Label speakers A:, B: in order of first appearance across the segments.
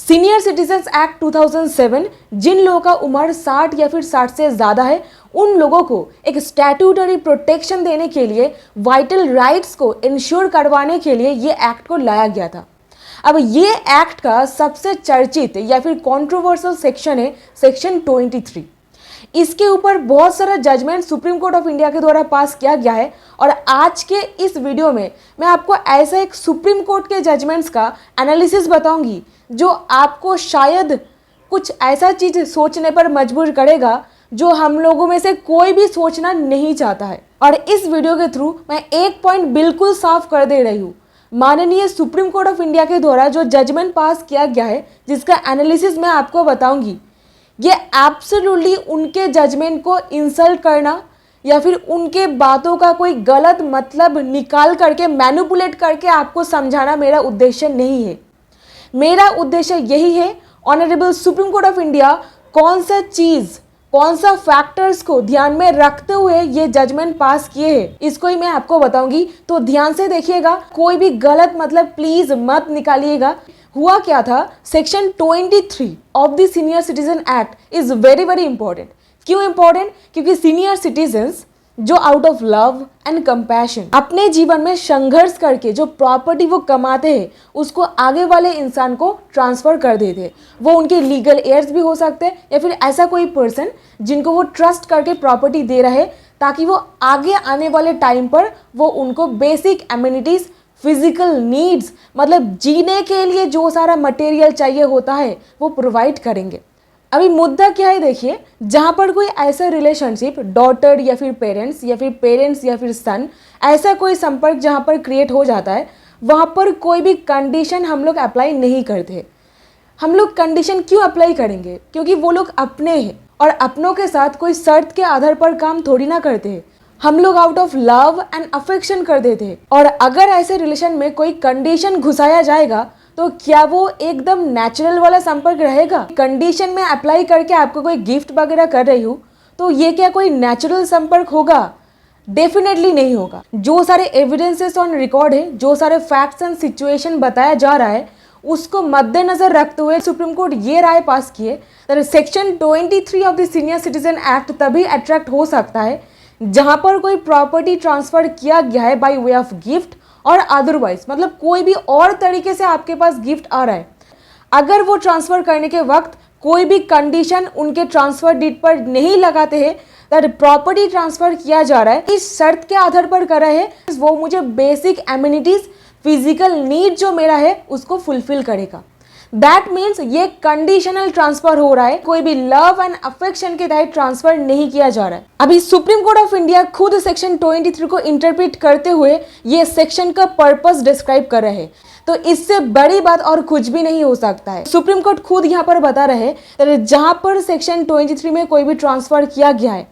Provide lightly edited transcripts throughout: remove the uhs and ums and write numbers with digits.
A: Senior citizens act 2007 जिन लोगों का उम्र 60 या फिर 60 से ज़्यादा है उन लोगों को एक स्टैट्यूटरी प्रोटेक्शन देने के लिए, वाइटल राइट्स को इंश्योर करवाने के लिए ये एक्ट को लाया गया था। अब ये एक्ट का सबसे चर्चित या फिर कंट्रोवर्शियल सेक्शन है सेक्शन 23। इसके ऊपर बहुत सारा judgement Supreme Court of India के द्वारा पास किया गया है और आज के इस वीडियो में मैं आपको ऐसा एक सुप्रीम कोर्ट के जजमेंट्स का एनालिसिस बताऊंगी जो आपको शायद कुछ ऐसा चीज़ सोचने पर मजबूर करेगा जो हम लोगों में से कोई भी सोचना नहीं चाहता है। और इस वीडियो के थ्रू मैं एक पॉइंट बिल्कुल साफ कर दे रही हूँ, माननीय सुप्रीम कोर्ट ऑफ इंडिया के द्वारा जो जजमेंट पास किया गया है जिसका एनालिसिस मैं आपको बताऊंगी, ये एब्सोल्युटली उनके जजमेंट को इंसल्ट करना या फिर उनके बातों का कोई गलत मतलब निकाल करके मैनिपुलेट करके आपको समझाना मेरा उद्देश्य नहीं है। मेरा उद्देश्य यही है, honourable supreme Court of India कौन सा चीज़, कौन सा फैक्टर्स को ध्यान में रखते हुए ये जजमेंट पास किए हैं, इसको ही मैं आपको बताऊंगी। तो ध्यान से देखिएगा, कोई भी गलत मतलब प्लीज मत निकालिएगा। हुआ क्या था, section 23 of the senior citizen act is very very important. क्यों इंपॉर्टेंट? क्योंकि सीनियर सिटीजन्स जो out of love and compassion अपने जीवन में संघर्ष करके जो प्रॉपर्टी वो कमाते हैं उसको आगे वाले इंसान को ट्रांसफर कर देते हैं। वो उनके लीगल एयर्स भी हो सकते हैं या फिर ऐसा कोई पर्सन जिनको वो ट्रस्ट करके प्रॉपर्टी दे रहे ताकि वो आगे आने वाले टाइम पर वो उनको बेसिक एमिनिटीज, फिजिकल नीड्स, मतलब जीने के लिए जो सारा मटेरियल चाहिए होता है वो प्रोवाइड करेंगे। अभी मुद्दा क्या है देखिए, जहाँ पर कोई ऐसा रिलेशनशिप डॉटर या फिर पेरेंट्स या फिर सन, ऐसा कोई संपर्क जहाँ पर क्रिएट हो जाता है, वहाँ पर कोई भी कंडीशन हम लोग अप्लाई नहीं करते। हम लोग कंडीशन क्यों अप्लाई करेंगे? क्योंकि वो लोग अपने हैं और अपनों के साथ कोई शर्त के आधार पर काम थोड़ी ना करते हैं। हम लोग out of love and affection कर देते हैं। और अगर ऐसे रिलेशन में कोई कंडीशन घुसाया जाएगा तो क्या वो एकदम नेचुरल वाला संपर्क रहेगा? कंडीशन में अप्लाई करके आपको कोई गिफ्ट वगैरह कर रही हूँ तो ये क्या कोई नेचुरल संपर्क होगा? डेफिनेटली नहीं होगा। जो सारे एविडेंसेस ऑन रिकॉर्ड है, जो सारे फैक्ट्स एंड सिचुएशन बताया जा रहा है, उसको मद्देनजर रखते हुए सुप्रीम कोर्ट ये राय पास किए section 23 of the senior citizen act तभी अट्रैक्ट हो सकता है जहां पर कोई प्रॉपर्टी ट्रांसफर किया गया है बाय वे ऑफ गिफ्ट और अदरवाइज, मतलब कोई भी और तरीके से आपके पास गिफ्ट आ रहा है। अगर वो ट्रांसफर करने के वक्त कोई भी कंडीशन उनके ट्रांसफर डीड पर नहीं लगाते हैं, प्रॉपर्टी ट्रांसफर किया जा रहा है इस शर्त के आधार पर कर रहे हैं वो मुझे बेसिक एमिनिटीज, फिजिकल नीड जो मेरा है उसको फुलफिल करेगा। दैट मीन्स ये कंडीशनल ट्रांसफर हो रहा है, कोई भी लव एंड अफेक्शन के तहत ट्रांसफर नहीं किया जा रहा है। अभी सुप्रीम कोर्ट ऑफ इंडिया खुद सेक्शन 23 को इंटरप्रेट करते हुए ये सेक्शन का पर्पस डिस्क्राइब कर रहे हैं। तो इससे बड़ी बात और कुछ भी नहीं हो सकता है। सुप्रीम कोर्ट खुद यहाँ पर बता रहे हैं जहां पर सेक्शन 23 में कोई भी ट्रांसफर किया गया है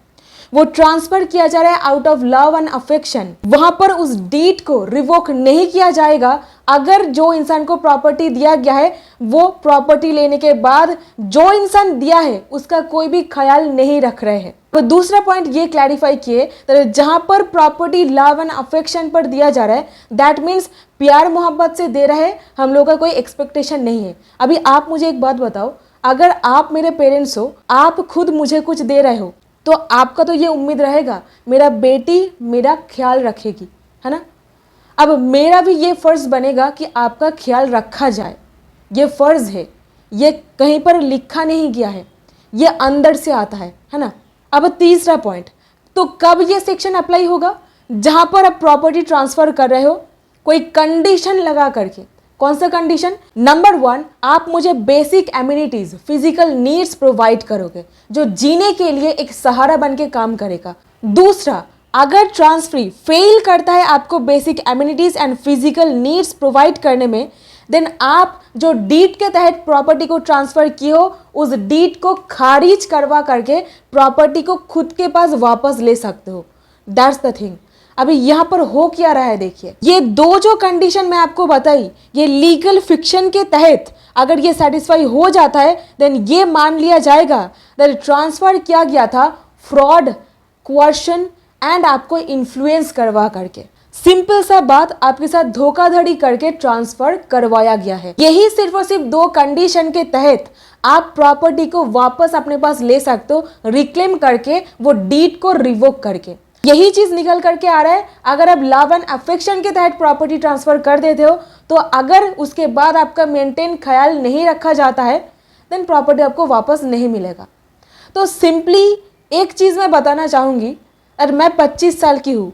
A: वो ट्रांसफर किया जा रहा है out of love and affection, वहां पर उस डीड को रिवोक नहीं किया जाएगा अगर जो इंसान को प्रॉपर्टी दिया गया है वो प्रॉपर्टी लेने के बाद जो इंसान दिया है उसका कोई भी ख्याल नहीं रख रहे हैं। तो दूसरा पॉइंट ये क्लैरिफाई किए, जहां पर प्रॉपर्टी लव एंड अफेक्शन पर दिया जा रहा है दैट मीन्स प्यार मोहब्बत से दे रहे हैं, हम लोग का कोई एक्सपेक्टेशन नहीं है। अभी आप मुझे एक बात बताओ, अगर आप मेरे पेरेंट्स हो, आप खुद मुझे कुछ दे रहे हो तो आपका तो ये उम्मीद रहेगा मेरा बेटी मेरा ख्याल रखेगी, है ना? अब मेरा भी ये फ़र्ज़ बनेगा कि आपका ख्याल रखा जाए। ये फ़र्ज़ है, ये कहीं पर लिखा नहीं गया है, ये अंदर से आता है ना? अब तीसरा पॉइंट, तो कब ये सेक्शन अप्लाई होगा? जहाँ पर आप प्रॉपर्टी ट्रांसफ़र कर रहे हो कोई कंडीशन लगा करके। कौन सा कंडीशन? नंबर 1, आप मुझे basic amenities, physical needs provide करोगे जो जीने के लिए एक सहारा बन के काम करेगा। दूसरा, अगर ट्रांसफरी फेल करता है आपको basic amenities and physical needs provide करने में, देन आप जो डीड के तहत प्रॉपर्टी को ट्रांसफर किए हो उस डीड को खारिज करवा करके प्रॉपर्टी को खुद के पास वापस ले सकते हो। That's the thing. अभी यहाँ पर हो क्या रहा है देखिए, ये दो जो कंडीशन मैं आपको बताई ये लीगल फिक्शन के तहत अगर ये सेटिस्फाई हो जाता है देन ये मान लिया जाएगा दैट ट्रांसफर किया गया था फ्रॉड, कोर्शन एंड आपको इन्फ्लुएंस करवा करके। सिंपल सा बात, आपके साथ धोखाधड़ी करके ट्रांसफर करवाया गया है। यही सिर्फ और सिर्फ दो कंडीशन के तहत आप प्रॉपर्टी को वापस अपने पास ले सकते हो, रिक्लेम करके, वो डीड को रिवोक करके। यही चीज निकल करके आ रहा है। अगर आप लव एंड अफेक्शन के तहत प्रॉपर्टी ट्रांसफर कर देते हो, तो अगर उसके बाद आपका मेंटेन ख्याल नहीं रखा जाता है, देन प्रॉपर्टी आपको वापस नहीं मिलेगा। तो सिंपली एक चीज मैं बताना चाहूंगी, और मैं 25 साल की हूं,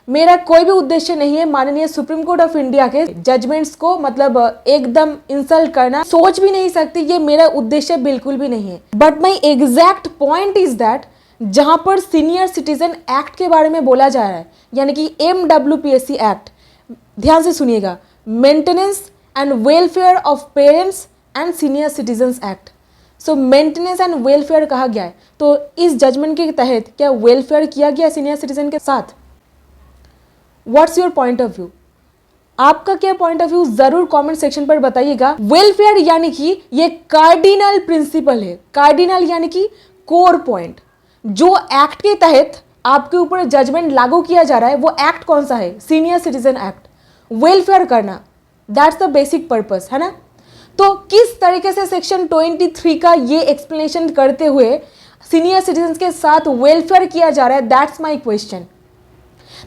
A: मेरा कोई भी उद्देश्य नहीं है माननीय सुप्रीम कोर्ट ऑफ इंडिया के जजमेंट्स को मतलब एकदम इंसल्ट करना, सोच भी नहीं सकती, ये मेरा उद्देश्य बिल्कुल भी नहीं है। But my exact point is that जहां पर सीनियर सिटीजन एक्ट के बारे में बोला जा रहा है, यानी कि MWPSC एक्ट, ध्यान से सुनिएगा, maintenance and welfare of parents and senior citizen act. So maintenance and welfare कहा गया है, तो इस जजमेंट के तहत क्या वेलफेयर किया गया सीनियर सिटीजन के साथ? What's your point of view? आपका क्या पॉइंट ऑफ व्यू जरूर कमेंट सेक्शन पर बताइएगा। वेलफेयर यानी कि ये कार्डिनल प्रिंसिपल है, कार्डिनल यानी कि कोर पॉइंट। जो एक्ट के तहत आपके ऊपर जजमेंट लागू किया जा रहा है, वो एक्ट कौन सा है? Senior citizen act. वेलफेयर करना, दैट्स द बेसिक पर्पस, है ना? तो किस तरीके से सेक्शन 23 का ये एक्सप्लेनेशन करते हुए सीनियर सिटीजन के साथ वेलफेयर किया जा रहा है, that's my question.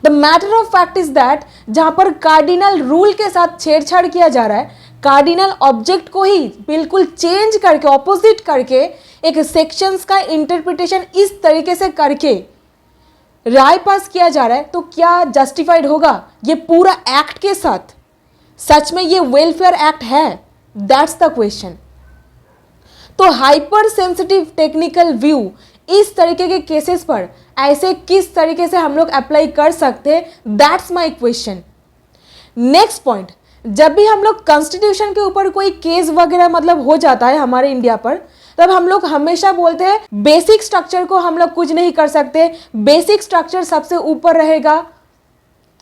A: The matter of fact is that जहां पर कार्डिनल रूल के साथ छेड़छाड़ किया जा रहा है, कार्डिनल ऑब्जेक्ट को ही बिल्कुल चेंज करके, ऑपोजिट करके, एक सेक्शंस का इंटरप्रिटेशन इस तरीके से करके राय पास किया जा रहा है, तो क्या जस्टिफाइड होगा ये पूरा एक्ट के साथ? सच में ये वेलफेयर एक्ट है? That's the question. तो हाइपर सेंसिटिव टेक्निकल व्यू इस तरीके के केसेस पर ऐसे किस तरीके से हम लोग अप्लाई कर सकते हैं, that's my question. Next point, जब भी हम लोग कॉन्स्टिट्यूशन के ऊपर कोई केस वगैरह मतलब हो जाता है हमारे इंडिया पर, तब हम लोग हमेशा बोलते हैं बेसिक स्ट्रक्चर को हम लोग कुछ नहीं कर सकते, बेसिक स्ट्रक्चर सबसे ऊपर रहेगा,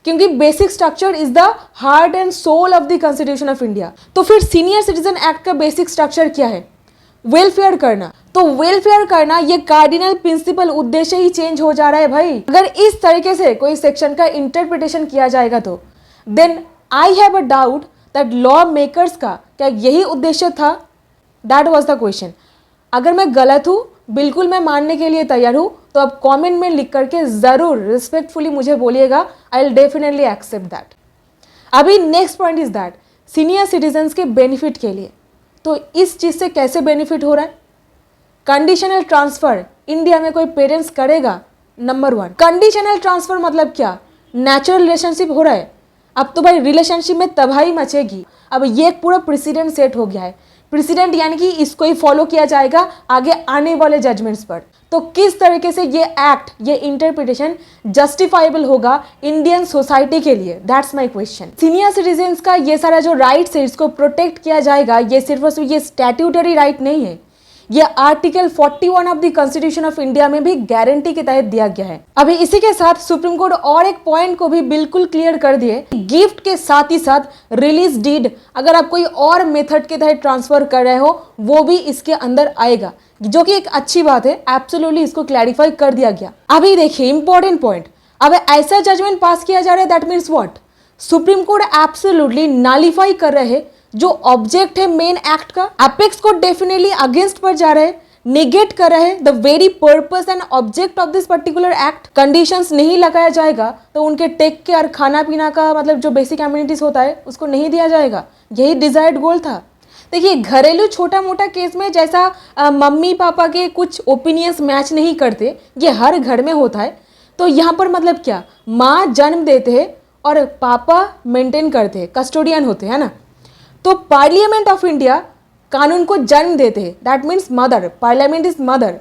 A: क्योंकि basic structure is the heart and soul of the constitution of India. तो फिर सीनियर सिटीजन एक्ट का बेसिक स्ट्रक्चर क्या है? वेलफेयर करना। तो वेलफेयर करना, ये कार्डिनल प्रिंसिपल उद्देश्य ही चेंज हो जा रहा है भाई। अगर इस तरीके से कोई सेक्शन का इंटरप्रिटेशन किया जाएगा, तो then I have a doubt that law makers का क्या यही उद्देश्य था? That was the question. अगर मैं गलत हूं, बिल्कुल मैं मानने के लिए तैयार हूं, तो आप कमेंट में लिख करके जरूर रिस्पेक्टफुली मुझे बोलिएगा, I will definitely accept that. अभी next point is that senior citizens के बेनिफिट के लिए, तो इस चीज से कैसे बेनिफिट हो रहा है? कंडीशनल ट्रांसफर इंडिया में कोई पेरेंट्स करेगा? नंबर 1, कंडीशनल ट्रांसफर मतलब क्या? नेचुरल रिलेशनशिप हो रहा है, अब तो भाई रिलेशनशिप में तबाही मचेगी। अब ये एक पूरा प्रेसिडेंट सेट हो गया है, प्रेसिडेंट यानी कि इसको ही फॉलो किया जाएगा आगे आने वाले जजमेंट्स पर। तो किस तरीके से ये एक्ट, ये इंटरप्रिटेशन जस्टिफाइबल होगा इंडियन सोसाइटी के लिए? That's my question. Senior citizens का ये सारा जो राइट्स है, इसको प्रोटेक्ट किया जाएगा, ये सिर्फ और सिर्फ ये स्टैट्यूटरी राइट नहीं है, ये article 41 of the constitution of India में भी गारंटी के तहत दिया गया है। अभी इसी के साथ सुप्रीम कोर्ट और एक पॉइंट को भी बिल्कुल क्लियर कर दिए, गिफ्ट के साथ ही साथ रिलीज डीड अगर आप कोई और मेथड के तहत ट्रांसफर कर रहे हो, वो भी इसके अंदर आएगा, जो कि एक अच्छी बात है। एब्सोल्युटली इसको क्लैरिफाई कर दिया गया। अभी देखिए इंपॉर्टेंट पॉइंट, अब ऐसा जजमेंट पास किया जा रहा है, that means what? Supreme court absolutely nullify कर रहे हैं जो ऑब्जेक्ट है मेन एक्ट का, एपेक्स को डेफिनेटली अगेंस्ट पर जा रहे हैं, नेगेट कर रहे हैं the very purpose and object of this particular act. Conditions नहीं लगाया जाएगा तो उनके टेक केयर, खाना पीना का मतलब जो बेसिक एमिनिटीज होता है उसको नहीं दिया जाएगा, यही डिजायर्ड गोल था। देखिए घरेलू छोटा मोटा केस में जैसा मम्मी पापा के कुछ ओपिनियंस मैच नहीं करते, ये हर घर में होता है। तो यहाँ पर मतलब क्या, माँ जन्म देते हैं और पापा मेंटेन करते हैं, कस्टोडियन होते हैं ना। तो पार्लियामेंट ऑफ इंडिया कानून को जन्म देते हैं, that means mother, parliament is mother.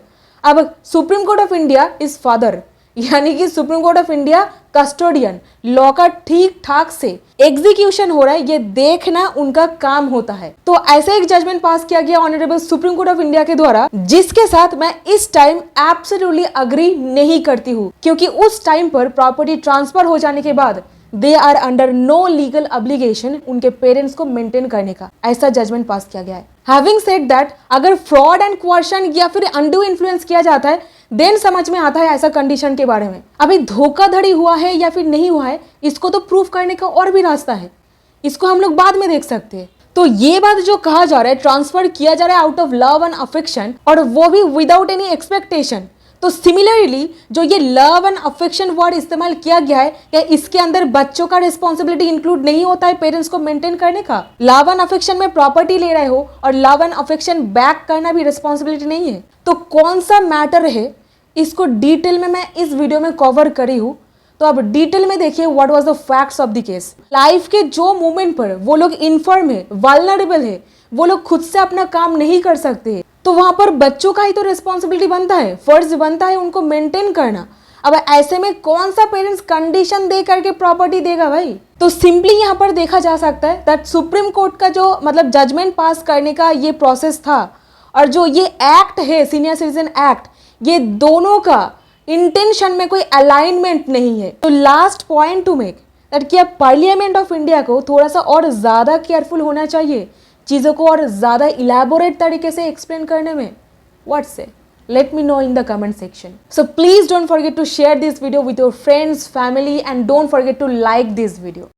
A: अब Supreme Court of India is father, यानी कि Supreme Court of India custodian. Law का ठीक ठाक से एग्जीक्यूशन हो रहा है, ये देखना उनका काम होता है। तो ऐसा एक जजमेंट पास किया गया honourable supreme Court of India के द्वारा, जिसके साथ मैं इस टाइम एब्सोल्युटली अग्री नहीं करती हूँ, क्योंकि उस टाइम पर प्रॉपर्टी ट्रांसफर हो जाने के बाद they are under no legal obligation उनके पेरेंट्स को मेंटेन करने का, ऐसा जजमेंट पास किया गया है। हैविंग सेड दैट अगर फ्रॉड एंड क्वार्शन या फिर अनडू इन्फ्लुएंस किया जाता है, देन समझ में आता है ऐसा कंडीशन के बारे में। अभी धोखाधड़ी हुआ है या फिर नहीं हुआ है, इसको तो प्रूफ करने का और भी रास्ता है, इसको हम लोग बाद में देख सकते हैं। तो ये बात जो कहा जा रहा है ट्रांसफर किया जा रहा है out of love and affection, और वो भी विदाउट एनी एक्सपेक्टेशन, तो सिमिलरली जो ये लव एंड अफेक्शन वर्ड इस्तेमाल किया गया है, क्या इसके अंदर बच्चों का रिस्पॉन्सिबिलिटी इंक्लूड नहीं होता है पेरेंट्स को मेंटेन करने का? लव एंड अफेक्शन में प्रॉपर्टी ले रहे हो और लव एंड अफेक्शन बैक करना भी रिस्पॉन्सिबिलिटी नहीं है, तो कौन सा मैटर है, इसको डिटेल में मैं इस वीडियो में कवर करी हूँ। तो अब डिटेल में देखिए what was the facts of the case. Life के जो मोमेंट पर वो लोग इनफर्म है, वल्नरेबल है, वो लोग खुद से अपना काम नहीं कर सकते, तो वहां पर बच्चों का ही तो रिस्पॉन्सिबिलिटी बनता है, फर्ज बनता है उनको मेंटेन करना। अब ऐसे में कौन सा पेरेंट्स कंडीशन दे करके प्रॉपर्टी देगा भाई? तो सिंपली यहाँ पर देखा जा सकता है दैट सुप्रीम कोर्ट का जो मतलब जजमेंट पास करने का ये प्रोसेस था, और जो ये एक्ट है सीनियर सिटीजन एक्ट, ये दोनों का इंटेंशन में कोई अलाइनमेंट नहीं है। तो last point two make that कि अब पार्लियामेंट ऑफ इंडिया को थोड़ा सा और ज़्यादा केयरफुल होना चाहिए चीज़ों को और ज़्यादा इलेबोरेट तरीके से एक्सप्लेन करने में। व्हाट से? Let me know in the comment section. So please don't forget to share this video with your friends, family, and don't forget to like this video.